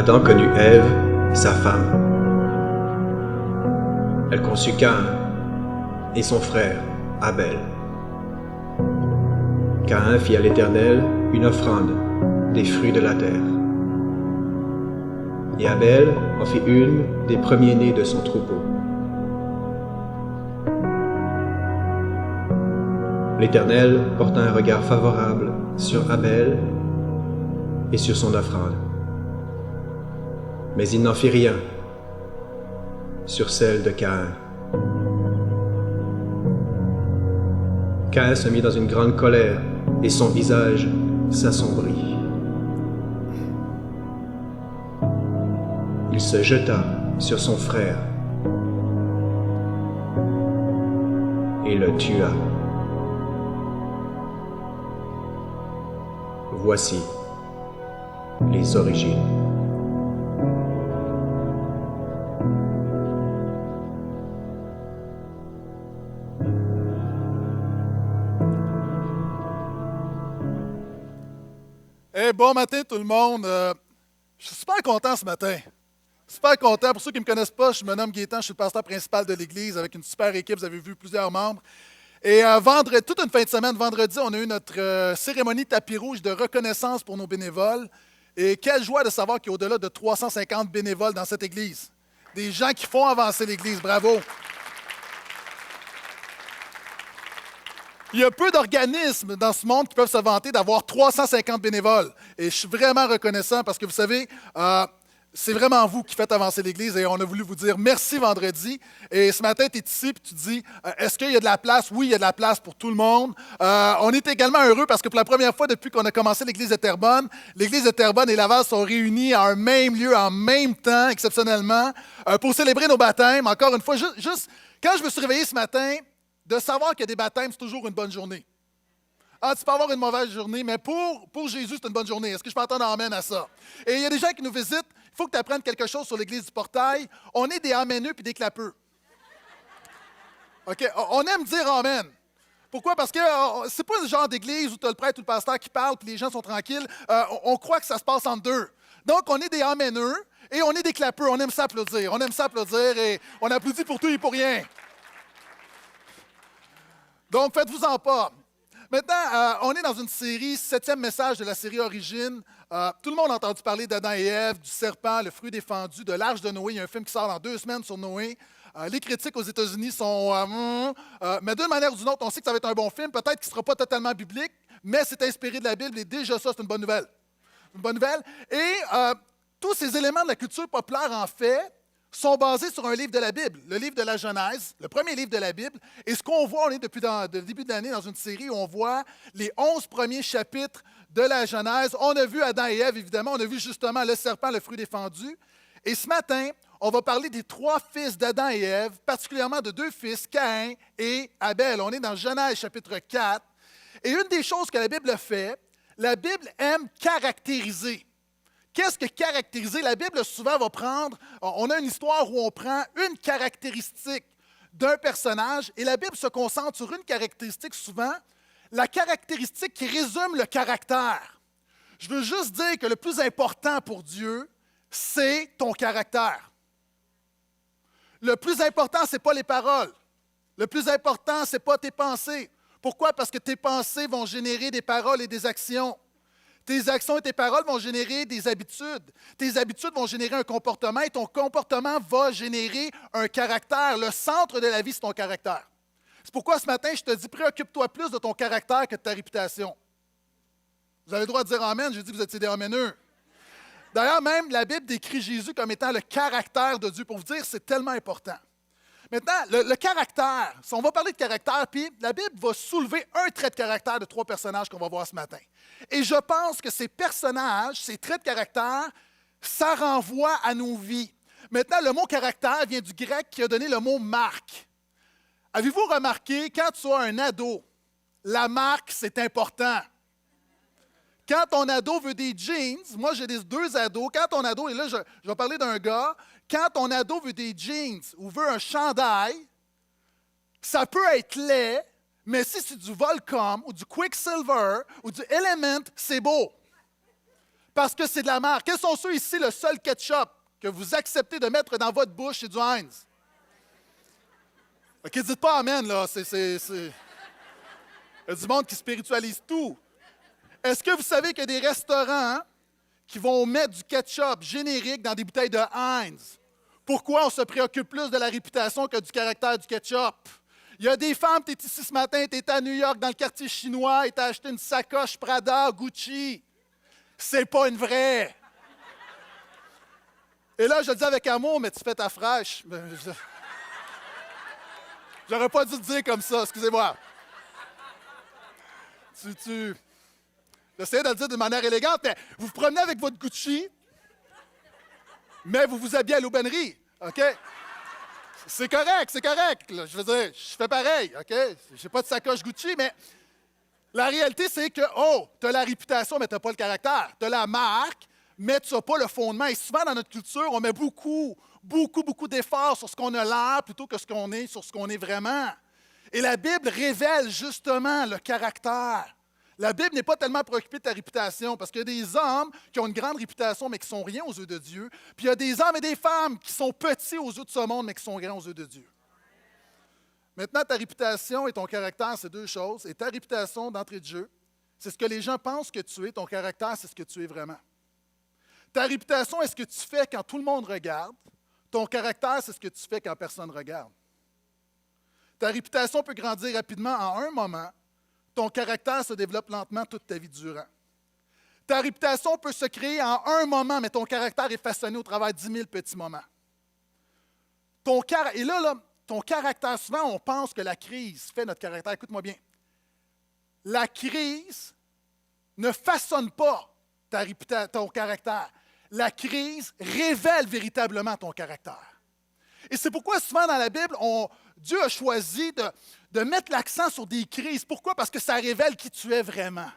Adam connut Ève, sa femme. Elle conçut Caïn et son frère, Abel. Caïn fit à l'Éternel une offrande des fruits de la terre. Et Abel en fit une des premiers-nés de son troupeau. L'Éternel porta un regard favorable sur Abel et sur son offrande. Mais il n'en fit rien sur celle de Caïn. Caïn se mit dans une grande colère et son visage s'assombrit. Il se jeta sur son frère et le tua. Voici les origines. Bon matin tout le monde. Je suis super content ce matin. Super content. Pour ceux qui ne me connaissent pas, je me nomme Gaétan, je suis le pasteur principal de l'Église avec une super équipe. Vous avez vu plusieurs membres. Et vendredi, toute une fin de semaine, vendredi, on a eu notre cérémonie tapis rouge de reconnaissance pour nos bénévoles. Et quelle joie de savoir qu'il y a au-delà de 350 bénévoles dans cette Église. Des gens qui font avancer l'Église. Bravo! Il y a peu d'organismes dans ce monde qui peuvent se vanter d'avoir 350 bénévoles. Et je suis vraiment reconnaissant parce que vous savez, c'est vraiment vous qui faites avancer l'Église et on a voulu vous dire merci vendredi. Et ce matin, tu es ici et tu dis, est-ce qu'il y a de la place? Oui, il y a de la place pour tout le monde. On est également heureux parce que pour la première fois depuis qu'on a commencé l'Église de Terrebonne, l'Église de Terrebonne et Laval sont réunis à un même lieu, en même temps, exceptionnellement, pour célébrer nos baptêmes. Encore une fois, juste quand je me suis réveillé ce matin, de savoir qu'il y a des baptêmes, c'est toujours une bonne journée. Ah, tu peux avoir une mauvaise journée, mais pour Jésus, c'est une bonne journée. Est-ce que je peux entendre amène à ça? Et il y a des gens qui nous visitent. Il faut que tu apprennes quelque chose sur l'Église du Portail. On est des ameneux puis des clapeux. OK? On aime dire amen. Pourquoi? Parce que c'est pas le genre d'église où tu as le prêtre ou le pasteur qui parle puis les gens sont tranquilles. On croit que ça se passe entre deux. Donc, on est des ameneux et on est des clapeux. On aime s'applaudir. On aime s'applaudir et on applaudit pour tout et pour rien. Donc, faites-vous-en pas. Maintenant, on est dans une série, 7e message de la série Origine. Tout le monde a entendu parler d'Adam et Ève, du serpent, le fruit défendu, de l'Arche de Noé. Il y a un film qui sort dans 2 semaines sur Noé. Les critiques aux États-Unis sont... mais d'une manière ou d'une autre, on sait que ça va être un bon film. Peut-être qu'il ne sera pas totalement biblique, mais c'est inspiré de la Bible et déjà ça, c'est une bonne nouvelle. Une bonne nouvelle. Et tous ces éléments de la culture populaire, en fait, sont basés sur un livre de la Bible, le livre de la Genèse, le premier livre de la Bible. Et ce qu'on voit, on est depuis le début de l'année dans une série où on voit les 11 premiers chapitres de la Genèse. On a vu Adam et Ève, évidemment. On a vu justement le serpent, le fruit défendu. Et ce matin, on va parler des 3 fils d'Adam et Ève, particulièrement de 2 fils, Caïn et Abel. On est dans Genèse chapitre 4. Et une des choses que la Bible fait, la Bible aime caractériser. Qu'est-ce que caractériser? La Bible, souvent, va prendre, on a une histoire où on prend une caractéristique d'un personnage et la Bible se concentre sur une caractéristique souvent, la caractéristique qui résume le caractère. Je veux juste dire que le plus important pour Dieu, c'est ton caractère. Le plus important, ce n'est pas les paroles. Le plus important, ce n'est pas tes pensées. Pourquoi? Parce que tes pensées vont générer des paroles et des actions. Tes actions et tes paroles vont générer des habitudes. Tes habitudes vont générer un comportement et ton comportement va générer un caractère. Le centre de la vie, c'est ton caractère. C'est pourquoi ce matin, je te dis, préoccupe-toi plus de ton caractère que de ta réputation. Vous avez le droit de dire amen, j'ai dit que vous étiez des ameneux. D'ailleurs, même la Bible décrit Jésus comme étant le caractère de Dieu. Pour vous dire, c'est tellement important. Maintenant, le caractère, si on va parler de caractère, puis la Bible va soulever un trait de caractère de 3 personnages qu'on va voir ce matin. Et je pense que ces personnages, ces traits de caractère, ça renvoie à nos vies. Maintenant, le mot caractère vient du grec qui a donné le mot marque. Avez-vous remarqué, quand tu as un ado, la marque, c'est important. Quand ton ado veut des jeans, moi j'ai 2 ados, quand ton ado, et là je vais parler d'un gars, quand ton ado veut des jeans ou veut un chandail, ça peut être laid, mais si c'est du Volcom ou du Quicksilver ou du Element, c'est beau. parce que c'est de la merde. Quels sont ceux ici, le seul ketchup que vous acceptez de mettre dans votre bouche, c'est du Heinz? OK, dites pas amen, là. Il y a du monde qui spiritualise tout. Est-ce que vous savez qu'il y a des restaurants qui vont mettre du ketchup générique dans des bouteilles de Heinz? Pourquoi on se préoccupe plus de la réputation que du caractère du ketchup? Il y a des femmes, tu es ici ce matin, tu es à New York, dans le quartier chinois, et tu as acheté une sacoche Prada, Gucci. C'est pas une vraie. Et là, je le dis avec amour, mais tu fais ta fraîche. J'aurais pas dû te dire comme ça, excusez-moi. J'essayais de le dire de manière élégante, mais vous vous promenez avec votre Gucci, mais vous vous habillez à l'aubainerie, OK? C'est correct, c'est correct. Là. Je veux dire, je fais pareil, OK? J'ai pas de sacoche Gucci, mais la réalité, c'est que, tu as la réputation, mais tu n'as pas le caractère. Tu as la marque, mais tu n'as pas le fondement. Et souvent, dans notre culture, on met beaucoup d'efforts sur ce qu'on a l'air plutôt que ce qu'on est, sur ce qu'on est vraiment. Et la Bible révèle justement le caractère. La Bible n'est pas tellement préoccupée de ta réputation, parce qu'il y a des hommes qui ont une grande réputation, mais qui ne sont rien aux yeux de Dieu. Puis il y a des hommes et des femmes qui sont petits aux yeux de ce monde, mais qui sont grands aux yeux de Dieu. Maintenant, ta réputation et ton caractère, c'est deux choses. Et ta réputation d'entrée de jeu, c'est ce que les gens pensent que tu es. Ton caractère, c'est ce que tu es vraiment. Ta réputation est ce que tu fais quand tout le monde regarde. Ton caractère, c'est ce que tu fais quand personne ne regarde. Ta réputation peut grandir rapidement en un moment. Ton caractère se développe lentement toute ta vie durant. Ta réputation peut se créer en un moment, mais ton caractère est façonné au travers de 10 000 petits moments. Et là, ton caractère, souvent, on pense que la crise fait notre caractère. Écoute-moi bien. La crise ne façonne pas ton caractère. La crise révèle véritablement ton caractère. Et c'est pourquoi souvent dans la Bible, Dieu a choisi de mettre l'accent sur des crises. Pourquoi? Parce que ça révèle qui tu es vraiment.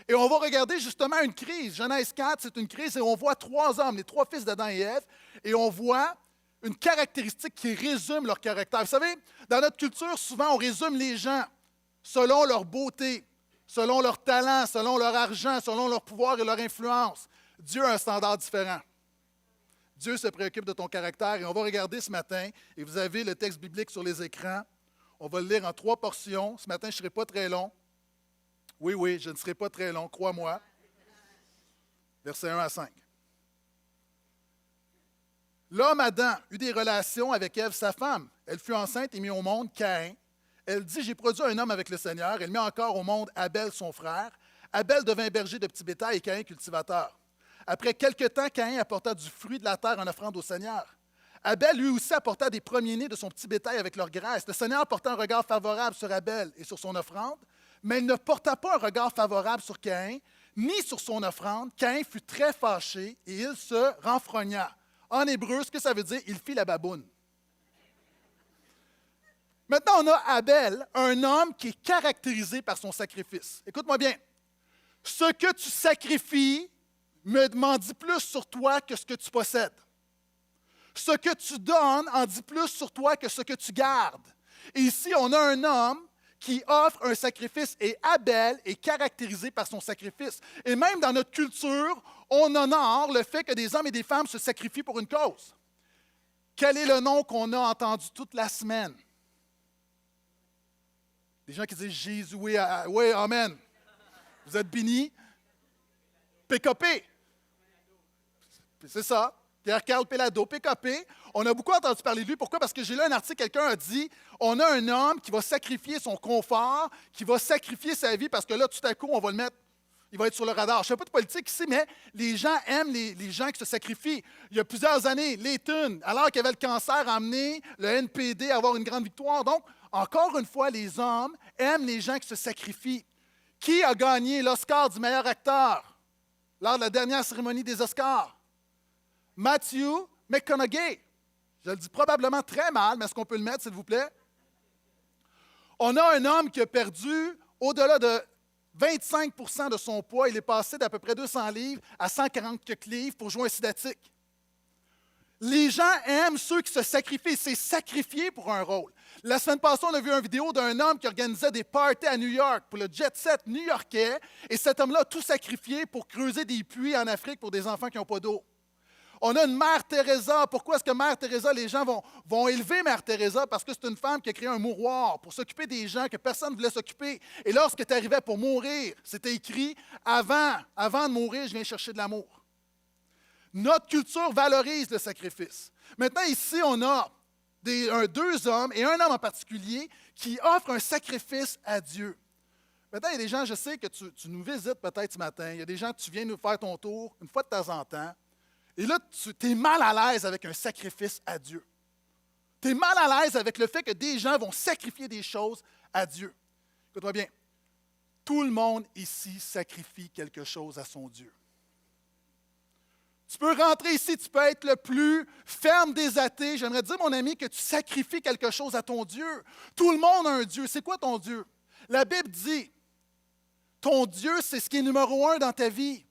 Et on va regarder justement une crise. Genèse 4, c'est une crise et on voit trois hommes, les trois fils d'Adam et Ève, et on voit une caractéristique qui résume leur caractère. Vous savez, dans notre culture, souvent, on résume les gens selon leur beauté, selon leur talent, selon leur argent, selon leur pouvoir et leur influence. Dieu a un standard différent. Dieu se préoccupe de ton caractère et on va regarder ce matin, et vous avez le texte biblique sur les écrans. On va le lire en 3 portions. Ce matin, je ne serai pas très long. Oui, je ne serai pas très long, crois-moi. Versets 1 à 5. L'homme Adam eut des relations avec Ève, sa femme. Elle fut enceinte et mit au monde Caïn. Elle dit, j'ai produit un homme avec le Seigneur. Elle mit encore au monde Abel, son frère. Abel devint berger de petits bétail et Caïn cultivateur. Après quelque temps, Caïn apporta du fruit de la terre en offrande au Seigneur. Abel, lui aussi, apporta des premiers-nés de son petit bétail avec leur graisse. Le Seigneur porta un regard favorable sur Abel et sur son offrande, mais il ne porta pas un regard favorable sur Caïn, ni sur son offrande. Caïn fut très fâché et il se renfrogna. En hébreu, ce que ça veut dire, il fit la baboune. Maintenant, on a Abel, un homme qui est caractérisé par son sacrifice. Écoute-moi bien. Ce que tu sacrifies m'en dit plus sur toi que ce que tu possèdes. Ce que tu donnes en dit plus sur toi que ce que tu gardes. Et ici, on a un homme qui offre un sacrifice et Abel est caractérisé par son sacrifice. Et même dans notre culture, on honore le fait que des hommes et des femmes se sacrifient pour une cause. Quel est le nom qu'on a entendu toute la semaine? Des gens qui disent Jésus, oui, amen. Vous êtes bénis. PKP. C'est ça. Pierre-Carl Pelado, PKP. On a beaucoup entendu parler de lui. Pourquoi? Parce que j'ai lu un article, quelqu'un a dit, on a un homme qui va sacrifier son confort, qui va sacrifier sa vie, parce que là, tout à coup, on va le mettre, il va être sur le radar. Je ne fais pas de politique ici, mais les gens aiment les gens qui se sacrifient. Il y a plusieurs années, Layton, alors qu'il avait le cancer, a amené le NPD à avoir une grande victoire. Donc, encore une fois, les hommes aiment les gens qui se sacrifient. Qui a gagné l'Oscar du meilleur acteur lors de la dernière cérémonie des Oscars? Matthew McConaughey. Je le dis probablement très mal, mais est-ce qu'on peut le mettre, s'il vous plaît? On a un homme qui a perdu au-delà de 25 % de son poids. Il est passé d'à peu près 200 livres à 140 livres pour jouer un sidatique. Les gens aiment ceux qui se sacrifient. C'est sacrifier pour un rôle. La semaine passée, on a vu une vidéo d'un homme qui organisait des parties à New York pour le jet set new-yorkais. Et cet homme-là a tout sacrifié pour creuser des puits en Afrique pour des enfants qui n'ont pas d'eau. On a une Mère Teresa. Pourquoi est-ce que Mère Teresa, les gens vont élever Mère Teresa? Parce que c'est une femme qui a créé un mouroir pour s'occuper des gens que personne ne voulait s'occuper. Et lorsque tu arrivais pour mourir, c'était écrit « Avant de mourir, je viens chercher de l'amour ». Notre culture valorise le sacrifice. Maintenant, ici, on a deux hommes, et un homme en particulier, qui offrent un sacrifice à Dieu. Maintenant, il y a des gens, je sais que tu nous visites peut-être ce matin, il y a des gens que tu viens nous faire ton tour une fois de temps en temps, et là, tu es mal à l'aise avec un sacrifice à Dieu. Tu es mal à l'aise avec le fait que des gens vont sacrifier des choses à Dieu. Écoute-moi bien, tout le monde ici sacrifie quelque chose à son Dieu. Tu peux rentrer ici, tu peux être le plus ferme des athées. J'aimerais dire, mon ami, que tu sacrifies quelque chose à ton Dieu. Tout le monde a un Dieu. C'est quoi ton Dieu? La Bible dit, ton Dieu, c'est ce qui est numéro un dans ta vie.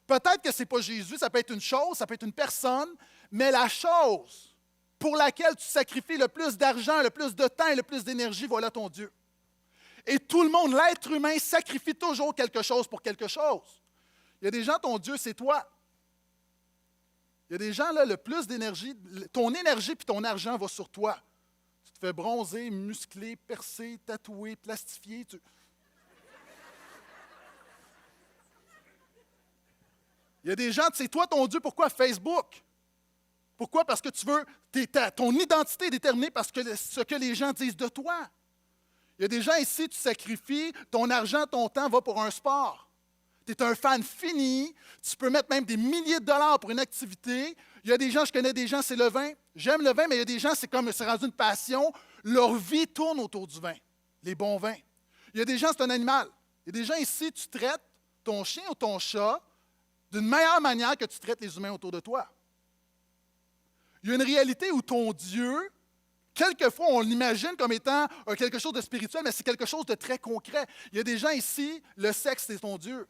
Peut-être que ce n'est pas Jésus, ça peut être une chose, ça peut être une personne, mais la chose pour laquelle tu sacrifies le plus d'argent, le plus de temps et le plus d'énergie, voilà ton Dieu. Et tout le monde, l'être humain, sacrifie toujours quelque chose pour quelque chose. Il y a des gens, ton Dieu, c'est toi. Il y a des gens, là, le plus d'énergie, ton énergie et ton argent va sur toi. Tu te fais bronzer, muscler, percer, tatouer, plastifier. Il y a des gens, c'est toi ton Dieu, pourquoi Facebook? Pourquoi? Parce que tu veux, ton identité est déterminée par ce que les gens disent de toi. Il y a des gens ici, tu sacrifies, ton argent, ton temps va pour un sport. Tu es un fan fini, tu peux mettre même des milliers de dollars pour une activité. Il y a des gens, je connais des gens, c'est le vin. J'aime le vin, mais il y a des gens, c'est rendu une passion. Leur vie tourne autour du vin, les bons vins. Il y a des gens, c'est un animal. Il y a des gens ici, tu traites ton chien ou ton chat d'une meilleure manière que tu traites les humains autour de toi. Il y a une réalité où ton Dieu, quelquefois, on l'imagine comme étant quelque chose de spirituel, mais c'est quelque chose de très concret. Il y a des gens ici, le sexe, c'est ton Dieu.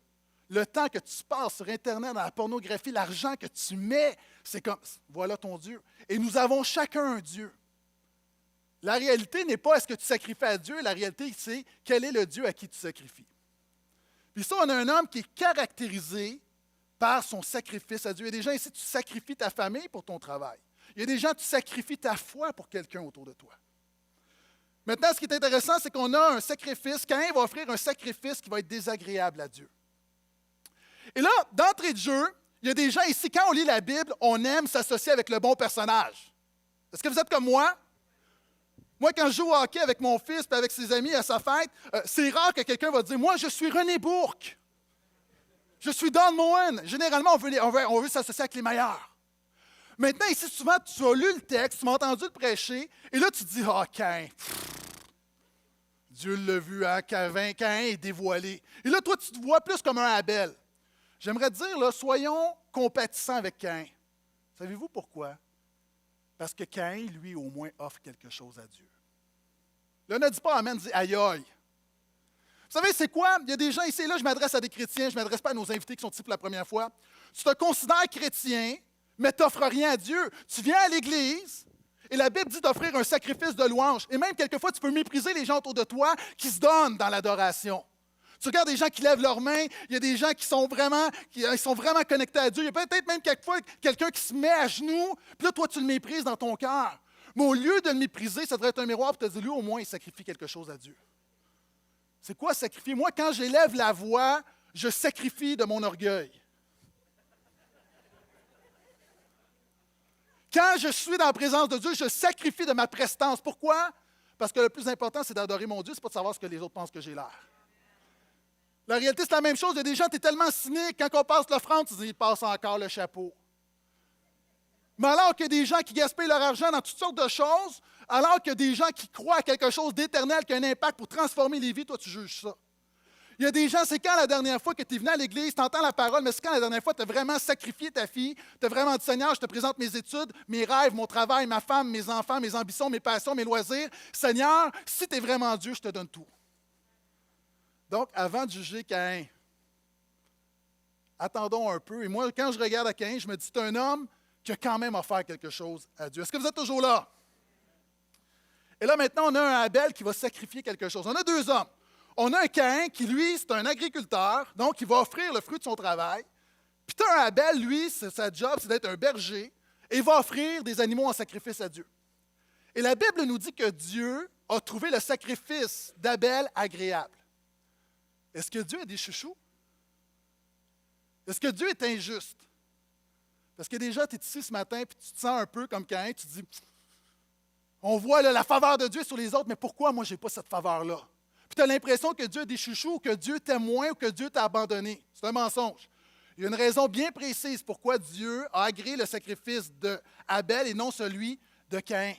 Le temps que tu passes sur Internet, dans la pornographie, l'argent que tu mets, c'est comme, voilà ton Dieu. Et nous avons chacun un Dieu. La réalité n'est pas est-ce que tu sacrifies à Dieu, la réalité, c'est quel est le Dieu à qui tu sacrifies. Puis ça, on a un homme qui est caractérisé par son sacrifice à Dieu. Il y a des gens ici, tu sacrifies ta famille pour ton travail. Il y a des gens, tu sacrifies ta foi pour quelqu'un autour de toi. Maintenant, ce qui est intéressant, c'est qu'on a un sacrifice. Caïn va offrir un sacrifice qui va être désagréable à Dieu. Et là, d'entrée de jeu, il y a des gens ici, quand on lit la Bible, on aime s'associer avec le bon personnage. Est-ce que vous êtes comme moi? Moi, quand je joue au hockey avec mon fils et avec ses amis à sa fête, c'est rare que quelqu'un va dire « Moi, je suis René Bourque. Je suis Don Moen. » Généralement, on veut s'associer avec les meilleurs. Maintenant, ici, souvent, tu as lu le texte, tu m'as entendu le prêcher, et là, tu te dis « Ah, Caïn. Dieu l'a vu, hein, Caïn est dévoilé. » Et là, toi, tu te vois plus comme un Abel. J'aimerais te dire, là, soyons compatissants avec Caïn. Savez-vous pourquoi? Parce que Caïn, lui, au moins, offre quelque chose à Dieu. Là, ne dis pas amen, dis aïe aïe. Vous savez, c'est quoi? Il y a des gens ici, et là, je m'adresse à des chrétiens, je ne m'adresse pas à nos invités qui sont ici pour la première fois. Tu te considères chrétien, mais tu n'offres rien à Dieu. Tu viens à l'Église, et la Bible dit d'offrir un sacrifice de louange. Et même, quelquefois, tu peux mépriser les gens autour de toi qui se donnent dans l'adoration. Tu regardes des gens qui lèvent leurs mains, il y a des gens qui sont vraiment connectés à Dieu. Il y a peut-être même quelquefois quelqu'un qui se met à genoux, puis là, toi, tu le méprises dans ton cœur. Mais au lieu de le mépriser, ça devrait être un miroir pour te dire, lui, au moins, il sacrifie quelque chose à Dieu. C'est quoi sacrifier? Moi, quand j'élève la voix, je sacrifie de mon orgueil. Quand je suis dans la présence de Dieu, je sacrifie de ma prestance. Pourquoi? Parce que le plus important, c'est d'adorer mon Dieu, ce n'est pas de savoir ce que les autres pensent que j'ai l'air. La réalité, c'est la même chose. Il y a des gens, tu es tellement cynique, quand on passe l'offrande, tu dis, il passe encore le chapeau. Mais alors qu'il y a des gens qui gaspillent leur argent dans toutes sortes de choses, alors qu'il y a des gens qui croient à quelque chose d'éternel qui a un impact pour transformer les vies, toi, tu juges ça. Il y a des gens, c'est quand la dernière fois que tu es venu à l'Église, tu entends la parole, mais c'est quand la dernière fois tu as vraiment sacrifié ta fille, tu as vraiment dit, Seigneur, je te présente mes études, mes rêves, mon travail, ma femme, mes enfants, mes ambitions, mes passions, mes loisirs. Seigneur, si tu es vraiment Dieu, je te donne tout. Donc, avant de juger Caïn, attendons un peu. Et moi, quand je regarde à Caïn, je me dis, c'est un homme qui a quand même offert quelque chose à Dieu. Est-ce que vous êtes toujours là? Et là, maintenant, on a un Abel qui va sacrifier quelque chose. On a deux hommes. On a un Caïn qui, lui, c'est un agriculteur, donc il va offrir le fruit de son travail. Puis tu as un Abel, lui, sa job, c'est d'être un berger, et il va offrir des animaux en sacrifice à Dieu. Et la Bible nous dit que Dieu a trouvé le sacrifice d'Abel agréable. Est-ce que Dieu a des chouchous? Est-ce que Dieu est injuste? Parce que déjà, tu es ici ce matin et tu te sens un peu comme Caïn, tu te dis, on voit là, la faveur de Dieu sur les autres, mais pourquoi moi, je n'ai pas cette faveur-là? Puis tu as l'impression que Dieu a des chouchous, ou que Dieu t'aime moins, ou que Dieu t'a abandonné. C'est un mensonge. Il y a une raison bien précise pourquoi Dieu a agréé le sacrifice d'Abel et non celui de Caïn.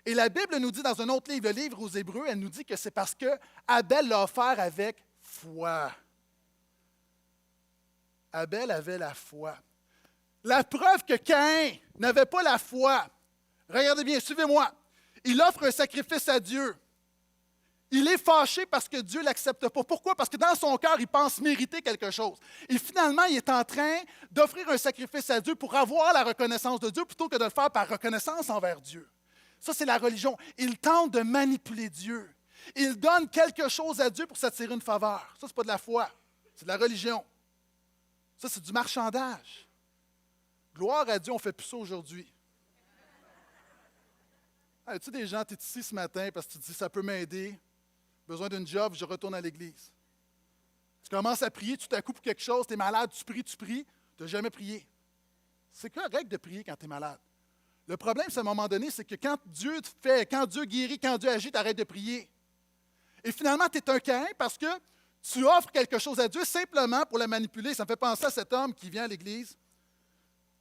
Et la Bible nous dit dans un autre livre, le livre aux Hébreux, elle nous dit que c'est parce que Abel l'a offert avec foi. Abel avait la foi. La preuve que Caïn n'avait pas la foi, regardez bien, suivez-moi. Il offre un sacrifice à Dieu. Il est fâché parce que Dieu ne l'accepte pas. Pourquoi? Parce que dans son cœur, il pense mériter quelque chose. Et finalement, il est en train d'offrir un sacrifice à Dieu pour avoir la reconnaissance de Dieu plutôt que de le faire par reconnaissance envers Dieu. Ça, c'est la religion. Il tente de manipuler Dieu. Il donne quelque chose à Dieu pour s'attirer une faveur. Ça, ce n'est pas de la foi. C'est de la religion. Ça, c'est du marchandage. Gloire à Dieu, on ne fait plus ça aujourd'hui. As-tu des gens, tu es ici ce matin parce que tu te dis, ça peut m'aider, besoin d'une job, je retourne à l'église. Tu commences à prier tout à coup pour quelque chose, tu es malade, tu pries, tu n'as jamais prié. C'est correct de prier quand tu es malade. Le problème, c'est à un moment donné, c'est que quand Dieu te fait, quand Dieu guérit, quand Dieu agit, tu arrêtes de prier. Et finalement, tu es un Caïn parce que tu offres quelque chose à Dieu simplement pour le manipuler. Ça me fait penser à cet homme qui vient à l'église.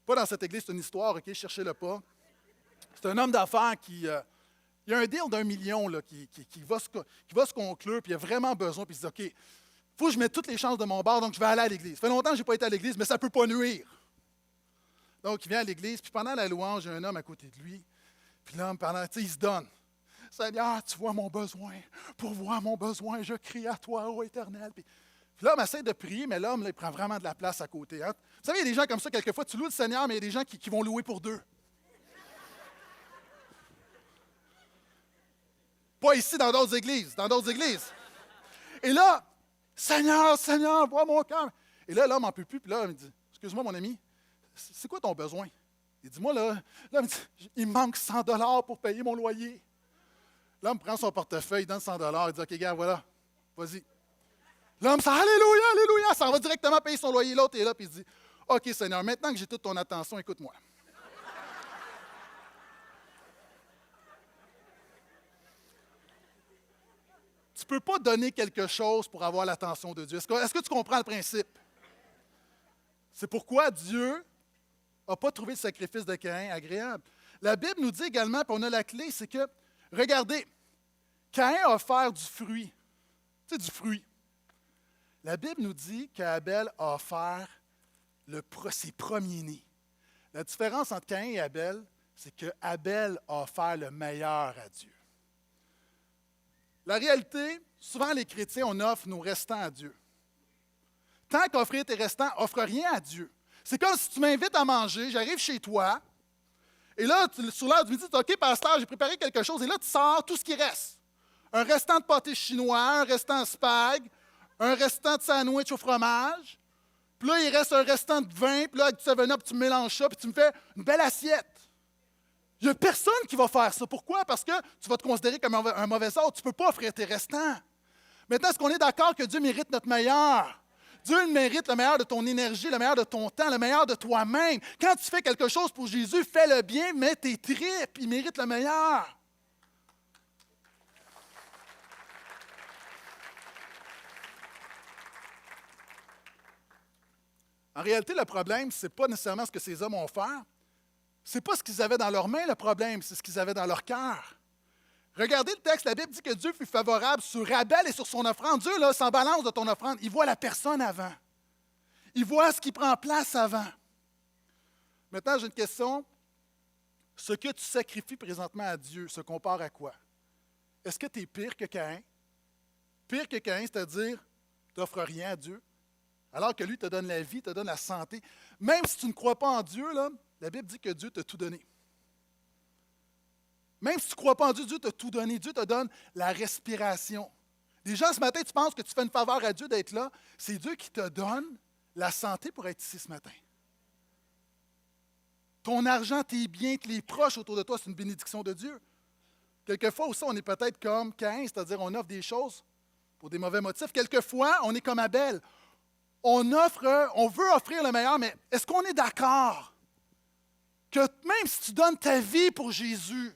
Pas dans cette église, c'est une histoire, OK, cherchez-le pas. C'est un homme d'affaires qui... il y a un deal d'1 million là, qui va se conclure, puis il a vraiment besoin, puis il se dit, OK, il faut que je mette toutes les chances de mon bord, donc je vais aller à l'église. Ça fait longtemps que je n'ai pas été à l'église, mais ça ne peut pas nuire. Donc, il vient à l'église, puis pendant la louange, il y a un homme à côté de lui. Puis l'homme, il se donne. Seigneur, tu vois mon besoin. Pour voir mon besoin, je crie à toi, ô Éternel. Puis l'homme essaie de prier, mais l'homme, là, il prend vraiment de la place à côté. Hein? Vous savez, il y a des gens comme ça, quelquefois, tu loues le Seigneur, mais il y a des gens qui vont louer pour deux. Pas ici, dans d'autres églises, Et là, Seigneur, Seigneur, vois mon cœur. Et là, l'homme n'en peut plus, puis là, il me dit, excuse-moi, mon ami, c'est quoi ton besoin? Il dit, moi, là il me dit, il me manque 100 $ pour payer mon loyer. L'homme prend son portefeuille, il donne 100 $, il dit, OK, gars, voilà, vas-y. L'homme dit, Alléluia, Alléluia, ça va directement payer son loyer. L'autre est là, puis il dit, OK, Seigneur, maintenant que j'ai toute ton attention, écoute-moi. Tu ne peux pas donner quelque chose pour avoir l'attention de Dieu. Est-ce que tu comprends le principe? C'est pourquoi Dieu n'a pas trouvé le sacrifice de Caïn agréable. La Bible nous dit également, puis on a la clé, c'est que, regardez, Caïn a offert du fruit. Tu sais, du fruit. La Bible nous dit qu'Abel a offert ses premiers-nés. La différence entre Caïn et Abel, c'est que Abel a offert le meilleur à Dieu. La réalité, souvent les chrétiens, on offre nos restants à Dieu. Tant qu'offrir tes restants, offre rien à Dieu. C'est comme si tu m'invites à manger, j'arrive chez toi, et là, sur l'heure du midi, tu dis, OK, pasteur, j'ai préparé quelque chose, et là, tu sors tout ce qui reste. Un restant de pâté chinois, un restant de spag, un restant de sandwich au fromage, puis là, il reste un restant de vin, puis là, avec du 7-Up, tu mélanges ça, puis tu me fais une belle assiette. Il n'y a personne qui va faire ça. Pourquoi? Parce que tu vas te considérer comme un mauvais hôte. Tu ne peux pas offrir tes restants. Maintenant, est-ce qu'on est d'accord que Dieu mérite notre meilleur? Dieu mérite le meilleur de ton énergie, le meilleur de ton temps, le meilleur de toi-même. Quand tu fais quelque chose pour Jésus, fais le bien, mets tes tripes. Il mérite le meilleur. En réalité, le problème, ce n'est pas nécessairement ce que ces hommes ont fait. Ce n'est pas ce qu'ils avaient dans leurs mains, le problème, c'est ce qu'ils avaient dans leur cœur. Regardez le texte, la Bible dit que Dieu fut favorable sur Abel et sur son offrande. Dieu, là, s'en balance de ton offrande. Il voit la personne avant. Il voit ce qui prend place avant. Maintenant, j'ai une question. Ce que tu sacrifies présentement à Dieu se compare à quoi? Est-ce que tu es pire que Caïn? Pire que Caïn, c'est-à-dire, tu n'offres rien à Dieu, alors que lui te donne la vie, te donne la santé. Même si tu ne crois pas en Dieu, là, la Bible dit que Dieu t'a tout donné. Même si tu ne crois pas en Dieu, Dieu t'a tout donné. Dieu te donne la respiration. Les gens, ce matin, tu penses que tu fais une faveur à Dieu d'être là. C'est Dieu qui te donne la santé pour être ici ce matin. Ton argent, tes biens, les proches autour de toi, c'est une bénédiction de Dieu. Quelquefois aussi, on est peut-être comme Caïn, c'est-à-dire on offre des choses pour des mauvais motifs. Quelquefois, on est comme Abel. On veut offrir le meilleur, mais est-ce qu'on est d'accord que même si tu donnes ta vie pour Jésus,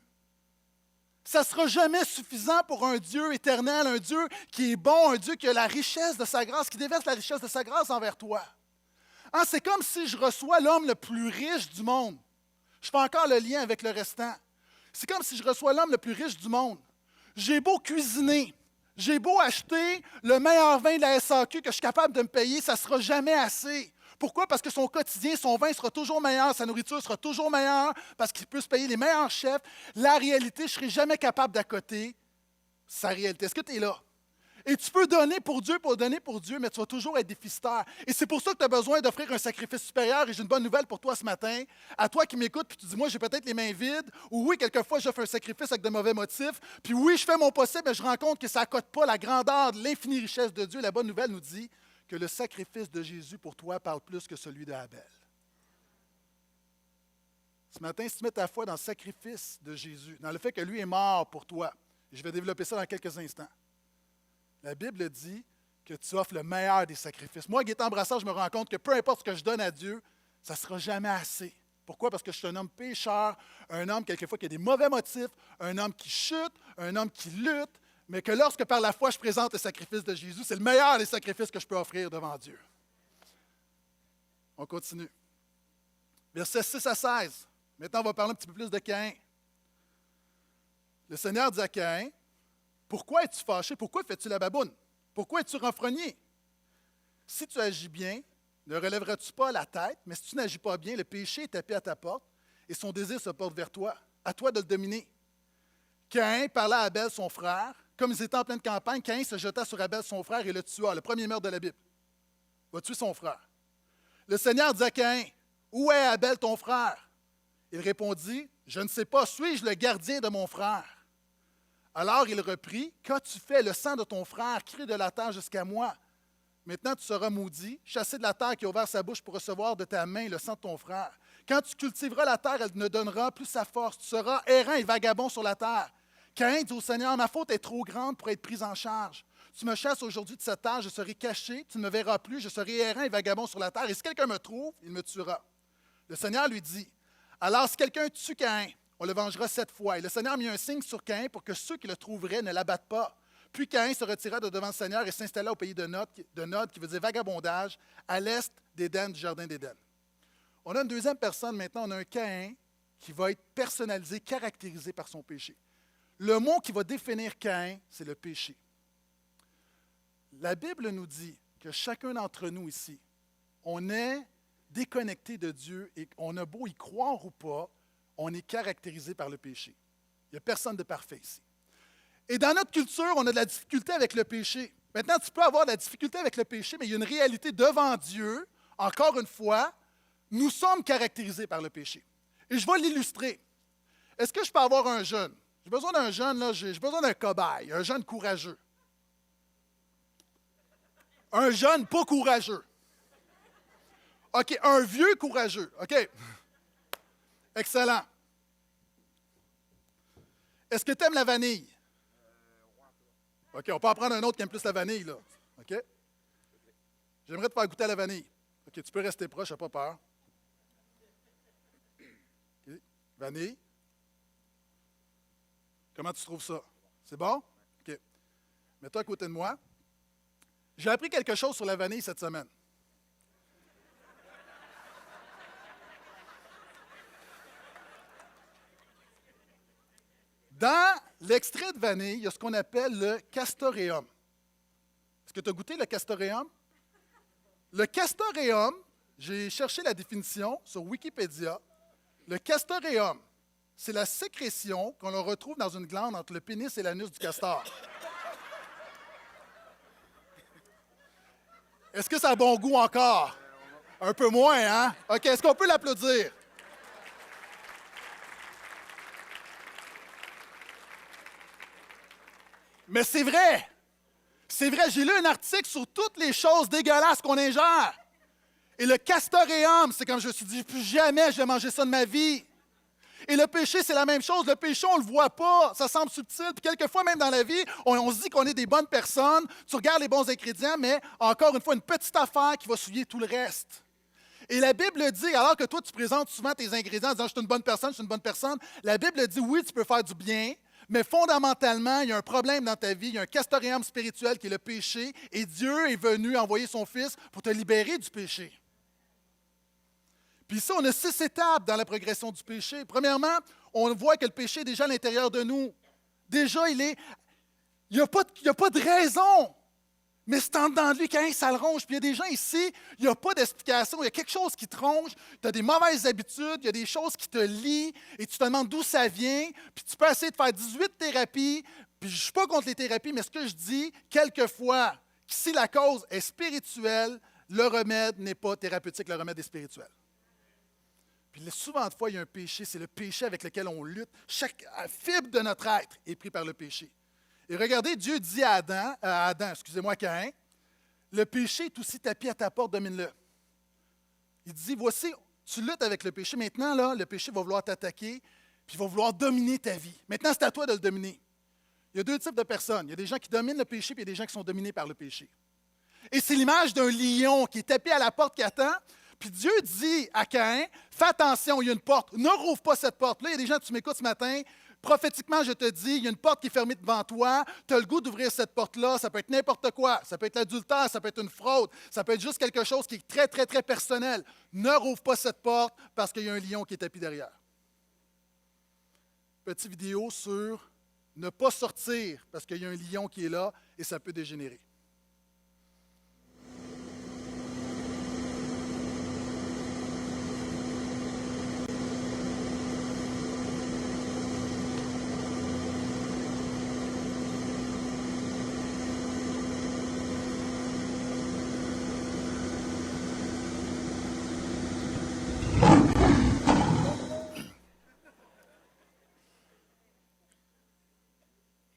ça ne sera jamais suffisant pour un Dieu éternel, un Dieu qui est bon, un Dieu qui a la richesse de sa grâce, qui déverse la richesse de sa grâce envers toi. Hein, c'est comme si je reçois l'homme le plus riche du monde. Je fais encore le lien avec le restant. C'est comme si je reçois l'homme le plus riche du monde. J'ai beau cuisiner, j'ai beau acheter le meilleur vin de la SAQ que je suis capable de me payer, ça ne sera jamais assez. Pourquoi? Parce que son quotidien, son vin sera toujours meilleur, sa nourriture sera toujours meilleure, parce qu'il peut se payer les meilleurs chefs. La réalité, je ne serai jamais capable d'accoter sa réalité. Est-ce que tu es là? Et tu peux donner pour Dieu, mais tu vas toujours être déficitaire. Et c'est pour ça que tu as besoin d'offrir un sacrifice supérieur. Et j'ai une bonne nouvelle pour toi ce matin. À toi qui m'écoutes, puis tu dis, moi, j'ai peut-être les mains vides. Ou oui, quelquefois, j'offre un sacrifice avec de mauvais motifs. Puis oui, je fais mon possible, mais je rends compte que ça n'accote pas la grandeur de l'infinie richesse de Dieu. La bonne nouvelle nous dit que le sacrifice de Jésus pour toi parle plus que celui d'Abel. Ce matin, si tu mets ta foi dans le sacrifice de Jésus, dans le fait que lui est mort pour toi, et je vais développer ça dans quelques instants, la Bible dit que tu offres le meilleur des sacrifices. Moi, Gaétan Brassard, je me rends compte que peu importe ce que je donne à Dieu, ça ne sera jamais assez. Pourquoi? Parce que je suis un homme pécheur, un homme quelquefois qui a des mauvais motifs, un homme qui chute, un homme qui lutte, mais que lorsque par la foi je présente le sacrifice de Jésus, c'est le meilleur des sacrifices que je peux offrir devant Dieu. On continue. Versets 6 à 16. Maintenant, on va parler un petit peu plus de Caïn. Le Seigneur dit à Caïn, « Pourquoi es-tu fâché? Pourquoi fais-tu la baboune? Pourquoi es-tu renfrogné? Si tu agis bien, ne relèveras-tu pas la tête? Mais si tu n'agis pas bien, le péché est tapé à ta porte et son désir se porte vers toi. À toi de le dominer. » Caïn parla à Abel, son frère. Comme ils étaient en pleine campagne, Caïn se jeta sur Abel, son frère, et le tua. Le premier meurtre de la Bible. Il va tuer son frère. Le Seigneur dit à Caïn, « Où est Abel, ton frère? » Il répondit, « Je ne sais pas, suis-je le gardien de mon frère? » Alors il reprit, « Qu'as-tu fait? Le sang de ton frère crie de la terre jusqu'à moi. Maintenant tu seras maudit, chassé de la terre qui a ouvert sa bouche pour recevoir de ta main le sang de ton frère. Quand tu cultiveras la terre, elle ne donnera plus sa force. Tu seras errant et vagabond sur la terre. » Caïn dit au Seigneur, « Ma faute est trop grande pour être prise en charge. Tu me chasses aujourd'hui de cette terre, je serai caché, tu ne me verras plus, je serai errant et vagabond sur la terre. Et si quelqu'un me trouve, il me tuera. » Le Seigneur lui dit, « Alors si quelqu'un tue Caïn, on le vengera 7 fois. » Et le Seigneur mit un signe sur Caïn pour que ceux qui le trouveraient ne l'abattent pas. Puis Caïn se retira de devant le Seigneur et s'installa au pays de Nod, qui veut dire vagabondage, à l'est d'Éden, du jardin d'Éden. On a une deuxième personne maintenant, on a un Caïn qui va être personnalisé, caractérisé par son péché. Le mot qui va définir Caïn, c'est le péché. La Bible nous dit que chacun d'entre nous ici, on est déconnecté de Dieu et on a beau y croire ou pas, on est caractérisé par le péché. Il n'y a personne de parfait ici. Et dans notre culture, on a de la difficulté avec le péché. Maintenant, tu peux avoir de la difficulté avec le péché, mais il y a une réalité devant Dieu. Encore une fois, nous sommes caractérisés par le péché. Et je vais l'illustrer. Est-ce que je peux avoir un jeune? J'ai besoin d'un jeune, là, j'ai besoin d'un cobaye, un jeune courageux. Un jeune pas courageux. OK, un vieux courageux. OK. Excellent. Est-ce que tu aimes la vanille? OK, on peut en prendre un autre qui aime plus la vanille, là. OK? J'aimerais te faire goûter à la vanille. OK, tu peux rester proche, n'aie pas peur. OK. Vanille. Comment tu trouves ça? C'est bon? OK. Mets-toi à côté de moi. J'ai appris quelque chose sur la vanille cette semaine. Dans l'extrait de vanille, il y a ce qu'on appelle le castoreum. Est-ce que tu as goûté le castoreum? Le castoreum, j'ai cherché la définition sur Wikipédia. Le castoreum, c'est la sécrétion qu'on retrouve dans une glande entre le pénis et l'anus du castor. Est-ce que ça a bon goût encore? Un peu moins, hein? OK, est-ce qu'on peut l'applaudir? Mais c'est vrai. C'est vrai, j'ai lu un article sur toutes les choses dégueulasses qu'on ingère. Et le castoreum, c'est comme je me suis dit, plus jamais je vais manger ça de ma vie. Et le péché, c'est la même chose. Le péché, on ne le voit pas. Ça semble subtil. Puis quelquefois, même dans la vie, on se dit qu'on est des bonnes personnes. Tu regardes les bons ingrédients, mais encore une fois, une petite affaire qui va souiller tout le reste. Et la Bible dit, alors que toi, tu présentes souvent tes ingrédients en disant « je suis une bonne personne, je suis une bonne personne », la Bible dit, oui, tu peux faire du bien, mais fondamentalement, il y a un problème dans ta vie, il y a un castoreum spirituel qui est le péché, et Dieu est venu envoyer son Fils pour te libérer du péché. Puis ici, on a 6 étapes dans la progression du péché. Premièrement, on voit que le péché est déjà à l'intérieur de nous. Déjà, il n'y a pas de raison. Mais c'est en dedans de lui quand ça le ronge. Puis il y a des gens ici, il n'y a pas d'explication. Il y a quelque chose qui te ronge. Tu as des mauvaises habitudes, il y a des choses qui te lient et tu te demandes d'où ça vient. Puis tu peux essayer de faire 18 thérapies. Puis je ne suis pas contre les thérapies, mais ce que je dis, quelquefois, si la cause est spirituelle, le remède n'est pas thérapeutique, le remède est spirituel. Puis souvent de fois, il y a un péché, c'est le péché avec lequel on lutte. Chaque fibre de notre être est pris par le péché. Et regardez, Dieu dit à Caïn, le péché est aussi tapis à ta porte, domine-le. Il dit, voici, tu luttes avec le péché. Maintenant, là, le péché va vouloir t'attaquer, puis il va vouloir dominer ta vie. Maintenant, c'est à toi de le dominer. Il y a 2 types de personnes. Il y a des gens qui dominent le péché, puis il y a des gens qui sont dominés par le péché. Et c'est l'image d'un lion qui est tapis à la porte qui attend. Puis Dieu dit à Caïn, fais attention, il y a une porte, ne rouvre pas cette porte. Là, il y a des gens, tu m'écoutes ce matin, prophétiquement, je te dis, il y a une porte qui est fermée devant toi, tu as le goût d'ouvrir cette porte-là, ça peut être n'importe quoi, ça peut être l'adultère, ça peut être une fraude, ça peut être juste quelque chose qui est très, très, très personnel. Ne rouvre pas cette porte parce qu'il y a un lion qui est tapis derrière. Petite vidéo sur ne pas sortir parce qu'il y a un lion qui est là et ça peut dégénérer.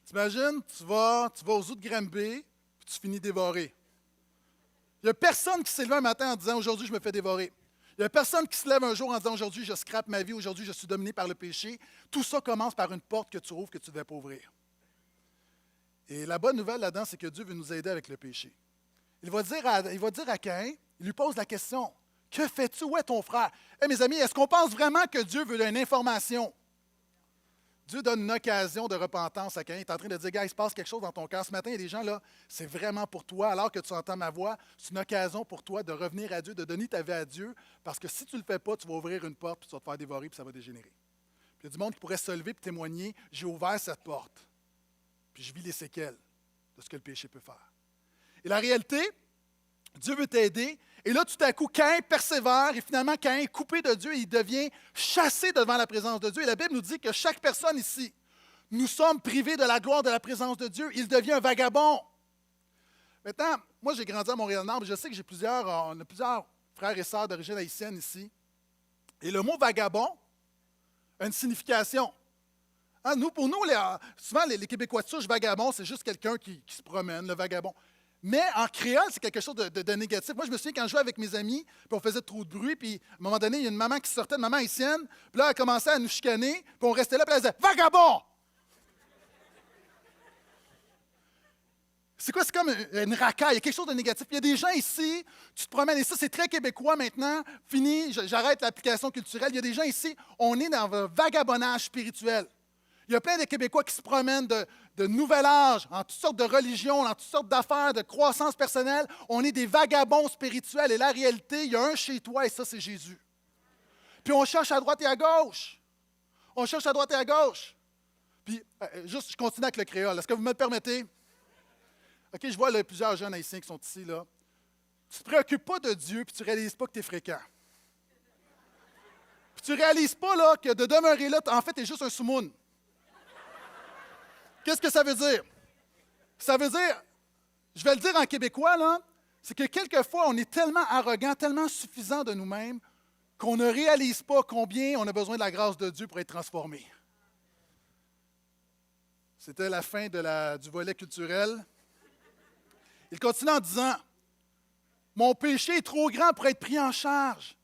T'imagines, tu vas aux zoo de Granby, puis tu finis dévoré. Il n'y a personne qui s'est levé un matin en disant « Aujourd'hui, je me fais dévorer ». Il n'y a personne qui se lève un jour en disant « Aujourd'hui, je scrape ma vie, aujourd'hui, je suis dominé par le péché ». Tout ça commence par une porte que tu ouvres que tu ne devais pas ouvrir. Et la bonne nouvelle là-dedans, c'est que Dieu veut nous aider avec le péché. Il va dire à Caïn, il lui pose la question « Que fais-tu? Où est ton frère? » Hey, mes amis, est-ce qu'on pense vraiment que Dieu veut une information? Dieu donne une occasion de repentance à Caïn. Il est en train de dire, gars, il se passe quelque chose dans ton cœur. Ce matin, il y a des gens là, c'est vraiment pour toi. Alors que tu entends ma voix, c'est une occasion pour toi de revenir à Dieu, de donner ta vie à Dieu. Parce que si tu ne le fais pas, tu vas ouvrir une porte, puis tu vas te faire dévorer, puis ça va dégénérer. Puis il y a du monde qui pourrait se lever et témoigner, j'ai ouvert cette porte. Puis je vis les séquelles de ce que le péché peut faire. Et la réalité, Dieu veut t'aider. Et là, tout à coup, Caïn persévère et finalement, Caïn est coupé de Dieu et il devient chassé devant la présence de Dieu. Et la Bible nous dit que chaque personne ici, nous sommes privés de la gloire de la présence de Dieu. Il devient un vagabond. Maintenant, moi, j'ai grandi à Montréal-Nord, mais je sais que on a plusieurs frères et sœurs d'origine haïtienne ici. Et le mot vagabond a une signification. Hein, pour nous, souvent, les Québécois de souche, vagabond, c'est juste quelqu'un qui se promène, le vagabond. Mais en créole, c'est quelque chose de négatif. Moi, je me souviens quand je jouais avec mes amis, puis on faisait trop de bruit, puis à un moment donné, il y a une maman qui sortait, une maman haïtienne, puis là, elle commençait à nous chicaner, puis on restait là, puis elle disait « Vagabond! » C'est quoi? C'est comme une racaille, il y a quelque chose de négatif. Il y a des gens ici, tu te promènes, et ça, c'est très québécois maintenant. Fini, j'arrête l'application culturelle. Il y a des gens ici, on est dans un vagabondage spirituel. Il y a plein de Québécois qui se promènent de nouvel âge, en toutes sortes de religions, en toutes sortes d'affaires, de croissance personnelle. On est des vagabonds spirituels. Et la réalité, il y a un chez toi et ça, c'est Jésus. Puis on cherche à droite et à gauche. On cherche à droite et à gauche. Puis, juste, je continue avec le créole. Est-ce que vous me le permettez? OK, je vois là, plusieurs jeunes haïtiens qui sont ici. Là. Tu ne te préoccupes pas de Dieu puis tu ne réalises pas que tu es fréquent. Puis tu ne réalises pas là, que de demeurer là, en fait, tu es juste un soumoun. Qu'est-ce que ça veut dire? Ça veut dire, je vais le dire en québécois, là, c'est que quelquefois, on est tellement arrogant, tellement suffisant de nous-mêmes, qu'on ne réalise pas combien on a besoin de la grâce de Dieu pour être transformé. C'était la fin du volet culturel. Il continue en disant, « Mon péché est trop grand pour être pris en charge. »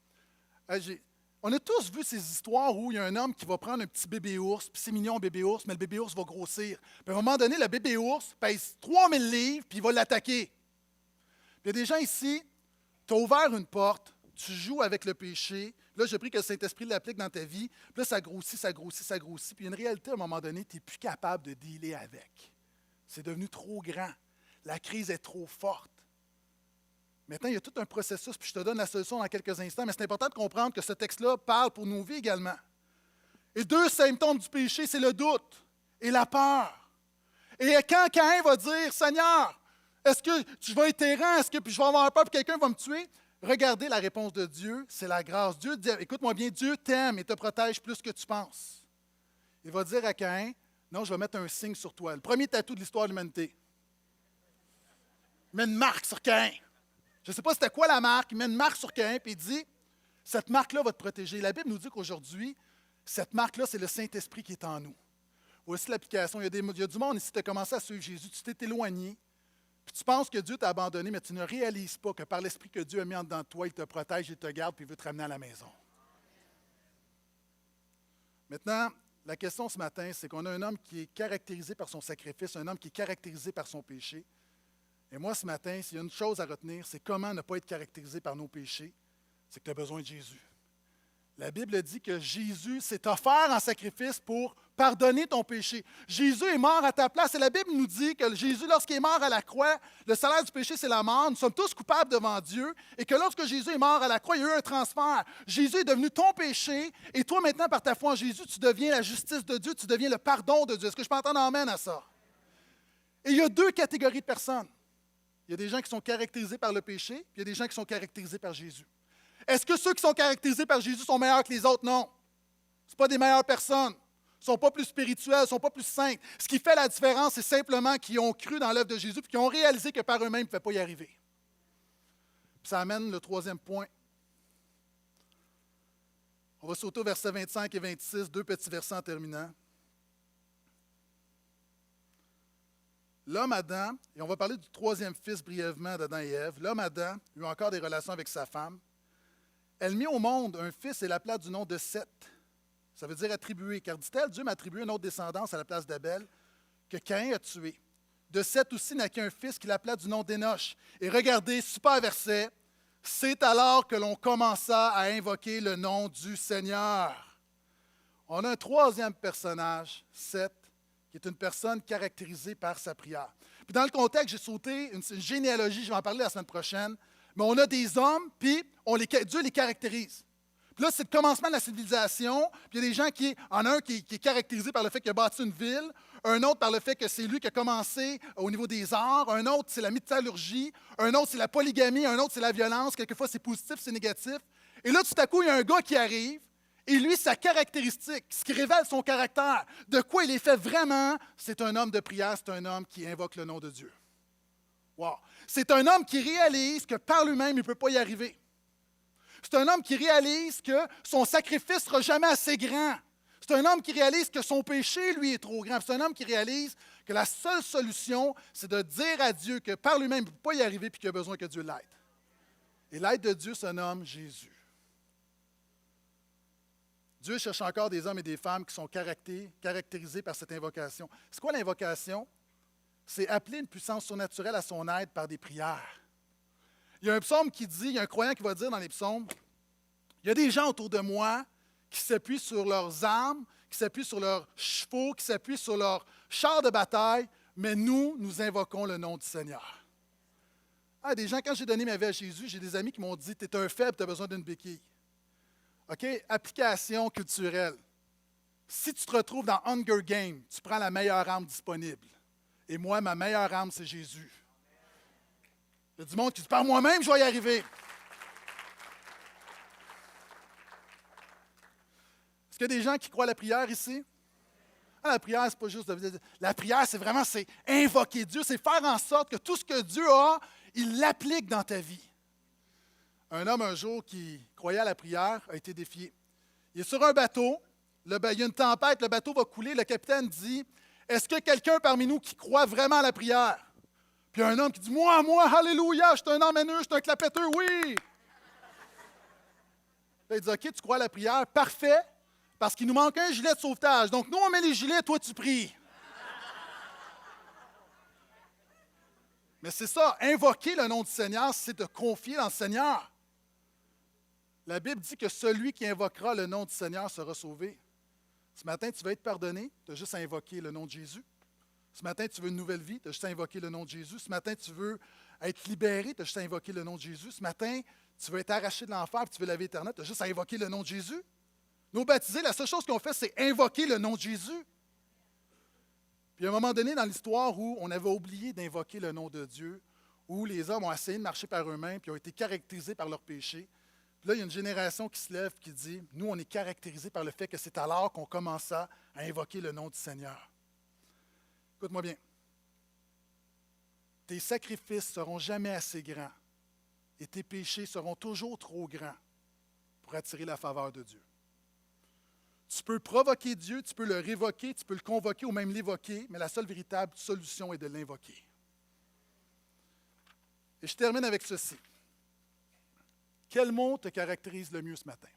On a tous vu ces histoires où il y a un homme qui va prendre un petit bébé ours, puis c'est mignon, un bébé ours, mais le bébé ours va grossir. Puis à un moment donné, le bébé ours pèse 3000 livres, puis il va l'attaquer. Puis il y a des gens ici, tu as ouvert une porte, tu joues avec le péché. Là, je prie que le Saint-Esprit l'applique dans ta vie. Puis là, ça grossit, ça grossit, ça grossit. Puis il y a une réalité, à un moment donné, tu n'es plus capable de dealer avec. C'est devenu trop grand. La crise est trop forte. Maintenant, il y a tout un processus, puis je te donne la solution dans quelques instants, mais c'est important de comprendre que ce texte-là parle pour nos vies également. Et 2 symptômes du péché, c'est le doute et la peur. Et quand Caïn va dire, « Seigneur, est-ce que tu vas être errant? Est-ce que puis je vais avoir peur, puis quelqu'un va me tuer? » Regardez la réponse de Dieu, c'est la grâce. Dieu dit, écoute-moi bien, Dieu t'aime et te protège plus que tu penses. Il va dire à Caïn, « Non, je vais mettre un signe sur toi. » Le premier tatou de l'histoire de l'humanité. Il met une marque sur Caïn. Je ne sais pas c'était quoi la marque, il met une marque sur Caïn et il dit, cette marque-là va te protéger. La Bible nous dit qu'aujourd'hui, cette marque-là, c'est le Saint-Esprit qui est en nous. Voici l'application. Il y a du monde ici, tu as commencé à suivre Jésus, tu t'es éloigné, puis tu penses que Dieu t'a abandonné, mais tu ne réalises pas que par l'Esprit que Dieu a mis en dedans de toi, il te protège, il te garde, puis il veut te ramener à la maison. Maintenant, la question ce matin, c'est qu'on a un homme qui est caractérisé par son sacrifice, un homme qui est caractérisé par son péché. Et moi, ce matin, s'il y a une chose à retenir, c'est comment ne pas être caractérisé par nos péchés, c'est que tu as besoin de Jésus. La Bible dit que Jésus s'est offert en sacrifice pour pardonner ton péché. Jésus est mort à ta place. Et la Bible nous dit que Jésus, lorsqu'il est mort à la croix, le salaire du péché, c'est la mort. Nous sommes tous coupables devant Dieu. Et que lorsque Jésus est mort à la croix, il y a eu un transfert. Jésus est devenu ton péché. Et toi, maintenant, par ta foi en Jésus, tu deviens la justice de Dieu. Tu deviens le pardon de Dieu. Est-ce que je peux entendre amène à ça? Et il y a 2 catégories de personnes. Il y a des gens qui sont caractérisés par le péché, puis il y a des gens qui sont caractérisés par Jésus. Est-ce que ceux qui sont caractérisés par Jésus sont meilleurs que les autres? Non. Ce ne sont pas des meilleures personnes. Ils ne sont pas plus spirituels, ils ne sont pas plus saints. Ce qui fait la différence, c'est simplement qu'ils ont cru dans l'œuvre de Jésus et qu'ils ont réalisé que par eux-mêmes, ils ne pouvaient pas y arriver. Puis ça amène le 3e point. On va sauter au verset 25 et 26, 2 petits versets en terminant. L'homme Adam, et on va parler du 3e fils brièvement d'Adam et Ève, l'homme Adam eut encore des relations avec sa femme. Elle mit au monde un fils et l'appela du nom de Seth. Ça veut dire attribué, car dit-elle, Dieu m'a attribué une autre descendance à la place d'Abel, que Caïn a tué. De Seth aussi naquit un fils qu'il appela du nom d'Énoch. Et regardez, super verset, c'est alors que l'on commença à invoquer le nom du Seigneur. On a un 3e personnage, Seth, qui est une personne caractérisée par sa prière. Puis dans le contexte, j'ai sauté une généalogie, je vais en parler la semaine prochaine, mais on a des hommes, puis Dieu les caractérise. Puis là, c'est le commencement de la civilisation, puis il y a des gens qui, en un qui est caractérisé par le fait qu'il a bâti une ville, un autre par le fait que c'est lui qui a commencé au niveau des arts, un autre c'est la métallurgie, un autre c'est la polygamie, un autre c'est la violence, quelquefois c'est positif, c'est négatif. Et là, tout à coup, il y a un gars qui arrive, et lui, sa caractéristique, ce qui révèle son caractère, de quoi il est fait vraiment, c'est un homme de prière, c'est un homme qui invoque le nom de Dieu. Wow! C'est un homme qui réalise que par lui-même, il ne peut pas y arriver. C'est un homme qui réalise que son sacrifice ne sera jamais assez grand. C'est un homme qui réalise que son péché, lui, est trop grand. C'est un homme qui réalise que la seule solution, c'est de dire à Dieu que par lui-même, il ne peut pas y arriver et qu'il a besoin que Dieu l'aide. Et l'aide de Dieu se nomme Jésus. Dieu cherche encore des hommes et des femmes qui sont caractérisés par cette invocation. C'est quoi l'invocation? C'est appeler une puissance surnaturelle à son aide par des prières. Il y a un psaume qui dit, il y a un croyant qui va dire dans les psaumes, il y a des gens autour de moi qui s'appuient sur leurs armes, qui s'appuient sur leurs chevaux, qui s'appuient sur leurs chars de bataille, mais nous invoquons le nom du Seigneur. Ah, des gens, quand j'ai donné ma vie à Jésus, j'ai des amis qui m'ont dit, tu es un faible, tu as besoin d'une béquille. OK? Application culturelle. Si tu te retrouves dans Hunger Games, tu prends la meilleure arme disponible. Et moi, ma meilleure arme, c'est Jésus. Il y a du monde qui dit, par moi-même, je vais y arriver. Est-ce qu'il y a des gens qui croient à la prière ici? Ah, la prière, c'est pas juste de... La prière, c'est vraiment invoquer Dieu, c'est faire en sorte que tout ce que Dieu a, il l'applique dans ta vie. Un homme, un jour, qui croyait à la prière, a été défié. Il est sur un bateau, il y a une tempête, le bateau va couler, le capitaine dit, Est-ce qu'il y a quelqu'un parmi nous qui croit vraiment à la prière? Puis il y a un homme qui dit, moi, alléluia, je suis un emmeneur, je suis un clapetteur, oui! Là, il dit, OK, tu crois à la prière? Parfait, parce qu'il nous manque un gilet de sauvetage. Donc, nous, on met les gilets, toi, tu pries. Mais c'est ça, invoquer le nom du Seigneur, c'est te confier dans le Seigneur. La Bible dit que celui qui invoquera le nom du Seigneur sera sauvé. Ce matin, tu veux être pardonné, tu as juste à invoquer le nom de Jésus. Ce matin, tu veux une nouvelle vie, tu as juste à invoquer le nom de Jésus. Ce matin, tu veux être libéré, tu as juste à invoquer le nom de Jésus. Ce matin, tu veux être arraché de l'enfer et tu veux la vie éternelle, tu as juste à invoquer le nom de Jésus. Nos baptisés, la seule chose qu'ils ont fait, c'est invoquer le nom de Jésus. Puis à un moment donné dans l'histoire où on avait oublié d'invoquer le nom de Dieu, où les hommes ont essayé de marcher par eux-mêmes puis ont été caractérisés par leurs péchés. Puis là, il y a une génération qui se lève qui dit, nous, on est caractérisés par le fait que c'est alors qu'on commença à invoquer le nom du Seigneur. Écoute-moi bien. Tes sacrifices ne seront jamais assez grands et tes péchés seront toujours trop grands pour attirer la faveur de Dieu. Tu peux provoquer Dieu, tu peux le révoquer, tu peux le convoquer ou même l'évoquer, mais la seule véritable solution est de l'invoquer. Et je termine avec ceci. Quel mot te caractérise le mieux ce matin?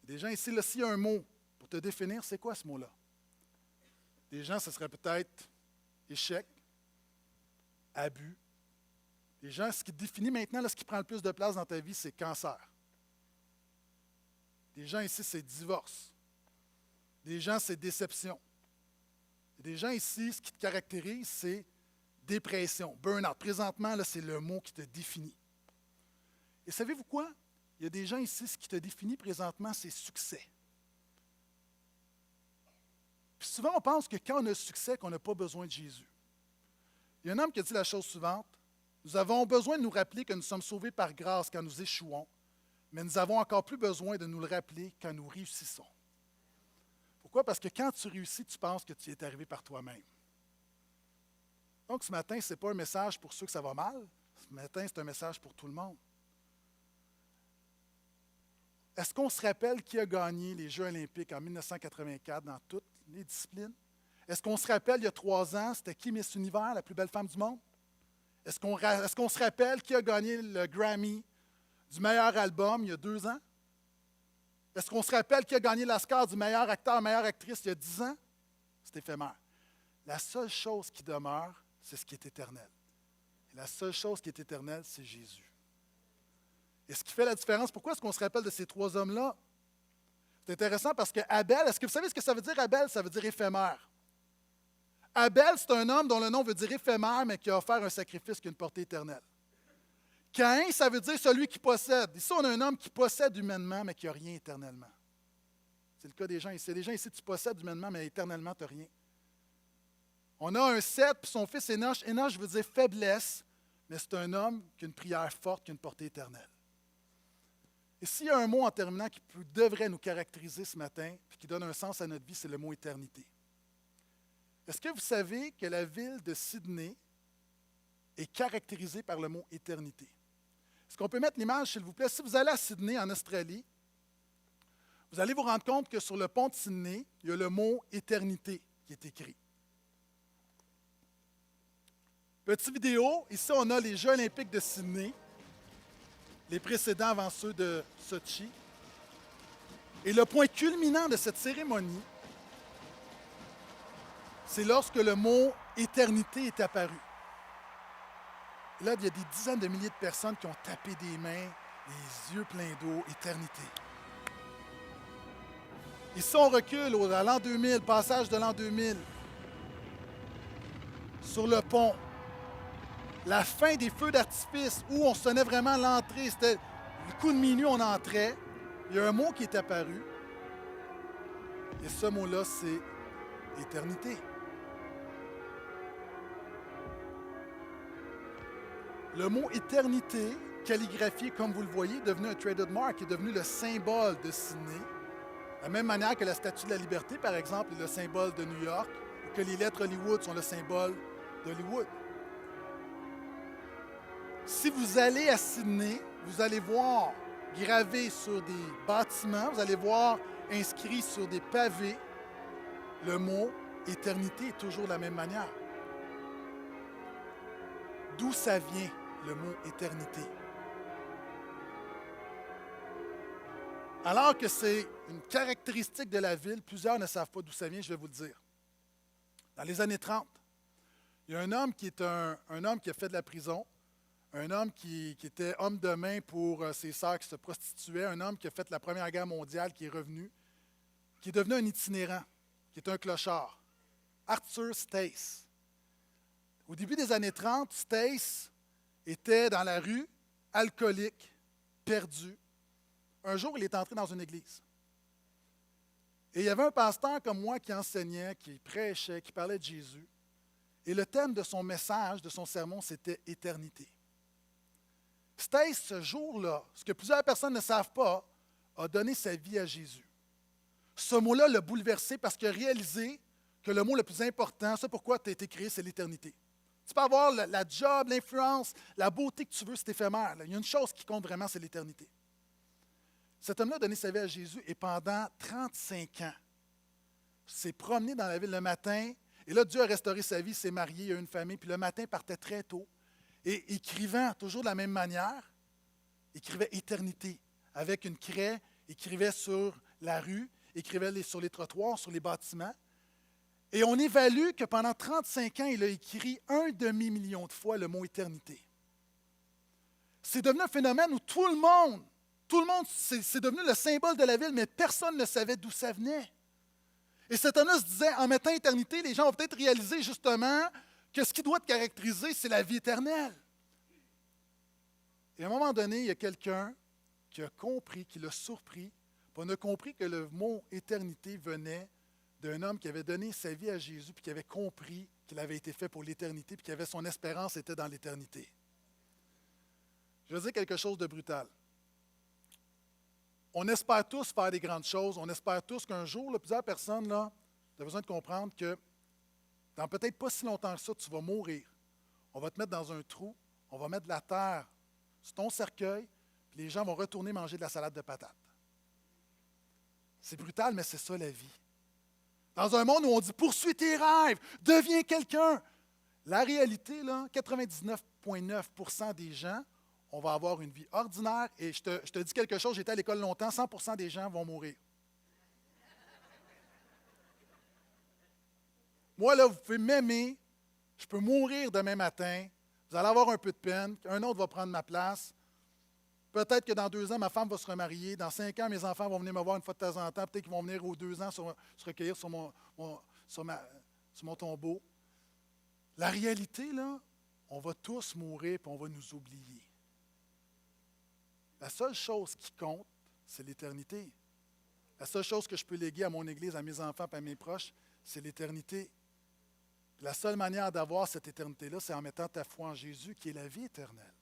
Des gens ici, là, s'il y a un mot pour te définir, c'est quoi ce mot-là? Des gens, ce serait peut-être échec, abus. Des gens, ce qui te définit maintenant, là, ce qui prend le plus de place dans ta vie, c'est cancer. Des gens ici, c'est divorce. Des gens, c'est déception. Des gens ici, ce qui te caractérise, c'est dépression, burn-out. Présentement, là, c'est le mot qui te définit. Et savez-vous quoi? Il y a des gens ici, ce qui te définit présentement, c'est succès. Puis souvent, on pense que quand on a le succès, qu'on n'a pas besoin de Jésus. Il y a un homme qui a dit la chose suivante. Nous avons besoin de nous rappeler que nous sommes sauvés par grâce quand nous échouons, mais nous avons encore plus besoin de nous le rappeler quand nous réussissons. Pourquoi? Parce que quand tu réussis, tu penses que tu y es arrivé par toi-même. Donc, ce matin, ce n'est pas un message pour ceux que ça va mal. Ce matin, c'est un message pour tout le monde. Est-ce qu'on se rappelle qui a gagné les Jeux olympiques en 1984 dans toutes les disciplines? Est-ce qu'on se rappelle, il y a 3 ans, c'était qui Miss Univers, la plus belle femme du monde? Est-ce qu'on se rappelle qui a gagné le Grammy du meilleur album il y a 2 ans? Est-ce qu'on se rappelle qui a gagné l'Oscar du meilleur acteur, meilleure actrice il y a 10 ans? C'est éphémère. La seule chose qui demeure, c'est ce qui est éternel. Et la seule chose qui est éternelle, c'est Jésus. Et ce qui fait la différence, pourquoi est-ce qu'on se rappelle de ces 3 hommes-là? C'est intéressant parce que Abel, est-ce que vous savez ce que ça veut dire Abel? Ça veut dire éphémère. Abel, c'est un homme dont le nom veut dire éphémère, mais qui a offert un sacrifice qui a une portée éternelle. Caïn, ça veut dire celui qui possède. Ici, on a un homme qui possède humainement, mais qui n'a rien éternellement. C'est le cas des gens ici. Les gens ici, tu possèdes humainement, mais éternellement, tu n'as rien. On a un Seth, puis son fils Énoch. Énoch veut dire faiblesse, mais c'est un homme qui a une prière forte, qui a une portée éternelle. Et s'il y a un mot en terminant qui devrait nous caractériser ce matin, puis qui donne un sens à notre vie, c'est le mot éternité. Est-ce que vous savez que la ville de Sydney est caractérisée par le mot éternité? Est-ce qu'on peut mettre l'image, s'il vous plaît? Si vous allez à Sydney, en Australie, vous allez vous rendre compte que sur le pont de Sydney, il y a le mot éternité qui est écrit. Petite vidéo, ici on a les Jeux olympiques de Sydney, les précédents avant ceux de Sochi. Et le point culminant de cette cérémonie, c'est lorsque le mot « éternité » est apparu. Et là, il y a des dizaines de milliers de personnes qui ont tapé des mains, les yeux pleins d'eau, « éternité ». Ici, on recule à l'an 2000, passage de l'an 2000, sur le pont. La fin des feux d'artifice, où on sonnait vraiment l'entrée, c'était le coup de minuit, on entrait. Il y a un mot qui est apparu. Et ce mot-là, c'est éternité. Le mot éternité, calligraphié comme vous le voyez, est devenu un traded mark, est devenu le symbole de Sydney. De la même manière que la Statue de la Liberté, par exemple, est le symbole de New York, ou que les lettres Hollywood sont le symbole d'Hollywood. Si vous allez à Sydney, vous allez voir gravé sur des bâtiments, vous allez voir inscrit sur des pavés le mot éternité est toujours de la même manière. D'où ça vient, le mot éternité? Alors que c'est une caractéristique de la ville, plusieurs ne savent pas d'où ça vient, je vais vous le dire. Dans les années 30, il y a un homme qui est un homme qui a fait de la prison, un homme qui était homme de main pour ses sœurs qui se prostituaient, un homme qui a fait la Première Guerre mondiale, qui est revenu, qui est devenu un itinérant, qui est un clochard. Arthur Stace. Au début des années 30, Stace était dans la rue, alcoolique, perdu. Un jour, il est entré dans une église. Et il y avait un pasteur comme moi qui enseignait, qui prêchait, qui parlait de Jésus. Et le thème de son message, de son sermon, c'était « Éternité ». Stace, ce jour-là, ce que plusieurs personnes ne savent pas, a donné sa vie à Jésus. Ce mot-là l'a bouleversé parce qu'il a réalisé que le mot le plus important, c'est pourquoi tu as été créé, c'est l'éternité. Tu peux avoir la job, l'influence, la beauté que tu veux, c'est éphémère. Il y a une chose qui compte vraiment, c'est l'éternité. Cet homme-là a donné sa vie à Jésus et pendant 35 ans, s'est promené dans la ville le matin. Et là, Dieu a restauré sa vie, il s'est marié, il a eu une famille. Puis le matin, il partait très tôt. Et écrivant toujours de la même manière, écrivait éternité. Avec une craie, écrivait sur la rue, écrivait sur les trottoirs, sur les bâtiments. Et on évalue que pendant 35 ans, il a écrit 1,5 million de fois le mot éternité. C'est devenu un phénomène où tout le monde, c'est devenu le symbole de la ville, mais personne ne savait d'où ça venait. Et cet homme-là se disait, en mettant éternité, les gens vont peut-être réaliser justement que ce qui doit te caractériser, c'est la vie éternelle. Et à un moment donné, il y a quelqu'un qui a compris, qui l'a surpris, puis on a compris que le mot éternité venait d'un homme qui avait donné sa vie à Jésus, puis qui avait compris qu'il avait été fait pour l'éternité, puis que son espérance était dans l'éternité. Je veux dire quelque chose de brutal. On espère tous faire des grandes choses. On espère tous qu'un jour, là, plusieurs personnes, là, tu as besoin de comprendre que dans peut-être pas si longtemps que ça, tu vas mourir. On va te mettre dans un trou, on va mettre de la terre sur ton cercueil, puis les gens vont retourner manger de la salade de patates. C'est brutal, mais c'est ça la vie. Dans un monde où on dit « poursuis tes rêves, deviens quelqu'un », la réalité, là, 99,9% des gens, on va avoir une vie ordinaire. Et je te dis quelque chose, j'étais à l'école longtemps, 100% des gens vont mourir. Moi, là, vous pouvez m'aimer, je peux mourir demain matin, vous allez avoir un peu de peine, un autre va prendre ma place. Peut-être que dans 2 ans, ma femme va se remarier. Dans 5 ans, mes enfants vont venir me voir une fois de temps en temps. Peut-être qu'ils vont venir aux 2 ans se recueillir sur mon tombeau. La réalité, là, on va tous mourir et on va nous oublier. La seule chose qui compte, c'est l'éternité. La seule chose que je peux léguer à mon Église, à mes enfants et à mes proches, c'est l'éternité. La seule manière d'avoir cette éternité-là, c'est en mettant ta foi en Jésus, qui est la vie éternelle.